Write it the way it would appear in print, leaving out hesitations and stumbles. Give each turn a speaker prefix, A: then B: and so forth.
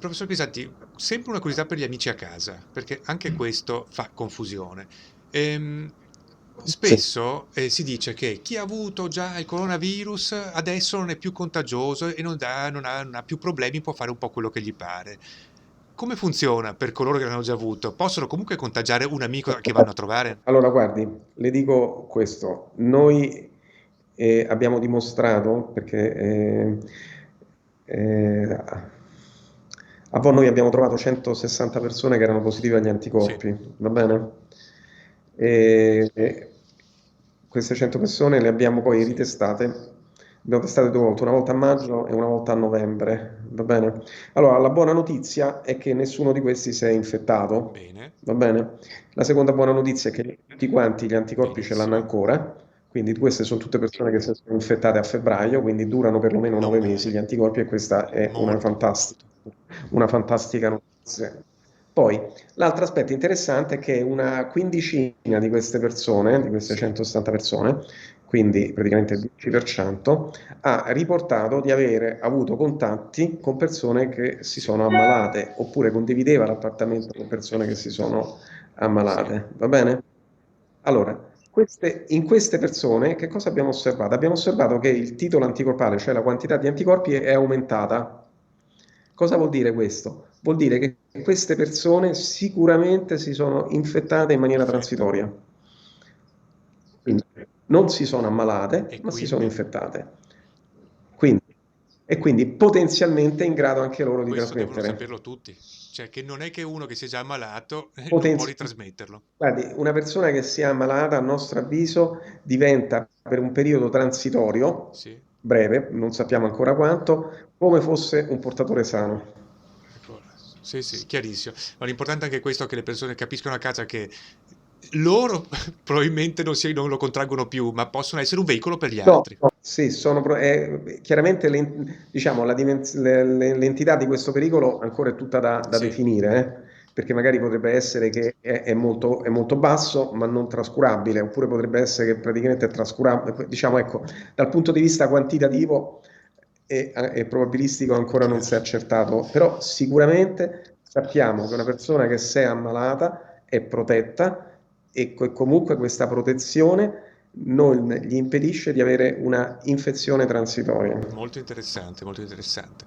A: Professor Pisanti, sempre una curiosità per gli amici a casa, perché anche questo fa confusione. Ehm,
B: Sì.
A: Spesso si dice che chi ha avuto già il coronavirus adesso non è più contagioso e non ha più problemi, può fare un po' quello che gli pare. Come funziona per coloro che l'hanno già avuto? Possono comunque contagiare un amico che vanno a trovare?
B: Allora, guardi, le dico questo, noi abbiamo dimostrato, perché eh, a Vo noi abbiamo trovato 160 persone che erano positive agli
A: Sì,
B: anticorpi, va bene? E queste 100 persone le abbiamo poi
A: sì,
B: ritestate, abbiamo testate due volte, una volta a maggio e una volta a novembre, va bene? Allora, la buona notizia è che nessuno di questi si è infettato,
A: bene,
B: va bene? La seconda buona notizia è che tutti quanti gli anticorpi ce l'hanno
A: benissimo.
B: ancora, quindi queste sono tutte persone che si sono infettate a febbraio, quindi durano perlomeno
A: Non
B: 9 mesi gli
A: male,
B: anticorpi e questa è
A: molto, molto.
B: una fantastica notizia. Poi, l'altro aspetto interessante è che una quindicina di queste persone, di queste
A: Sì,
B: 160 persone, quindi praticamente il 10%, ha riportato di avere avuto contatti con persone che si
A: sì,
B: sono ammalate oppure condivideva l'appartamento con persone che si sono
A: sì,
B: ammalate. Va bene? Allora, in queste persone che cosa abbiamo osservato? Abbiamo osservato che il titolo anticorpale, cioè la quantità di anticorpi, è aumentata. Cosa vuol dire questo? Vuol dire che queste persone sicuramente si sono infettate in maniera
A: perfetto.
B: transitoria. Quindi non si sono ammalate,
A: E
B: ma si sono
A: quindi?
B: infettate. Quindi, e quindi potenzialmente in grado anche loro di
A: Questo devono
B: trasmettere.
A: saperlo tutti, cioè che non è che uno che si è già ammalato non può
B: Potenzi-
A: ritrasmetterlo.
B: Guardi, una persona che sia ammalata, a nostro avviso, diventa per un periodo transitorio,
A: Sì,
B: breve, non sappiamo ancora quanto, come fosse un portatore sano.
A: ecco, sì, sì, chiarissimo. Ma l'importante è anche questo, che le persone capiscono a casa che loro probabilmente non lo contraggono più, ma possono essere un veicolo per gli
B: No,
A: altri.
B: no, sì, chiaramente diciamo, l'entità di questo pericolo ancora è tutta da
A: Sì,
B: definire, perché magari potrebbe essere che è molto basso, ma non trascurabile, oppure potrebbe essere che praticamente è trascurabile. Diciamo, ecco, dal punto di vista quantitativo e probabilistico
A: è
B: ancora non si è
A: chiaro.
B: accertato, però sicuramente sappiamo che una persona che si è ammalata è protetta e comunque questa protezione non gli impedisce di avere una infezione transitoria.
A: Molto interessante, molto interessante.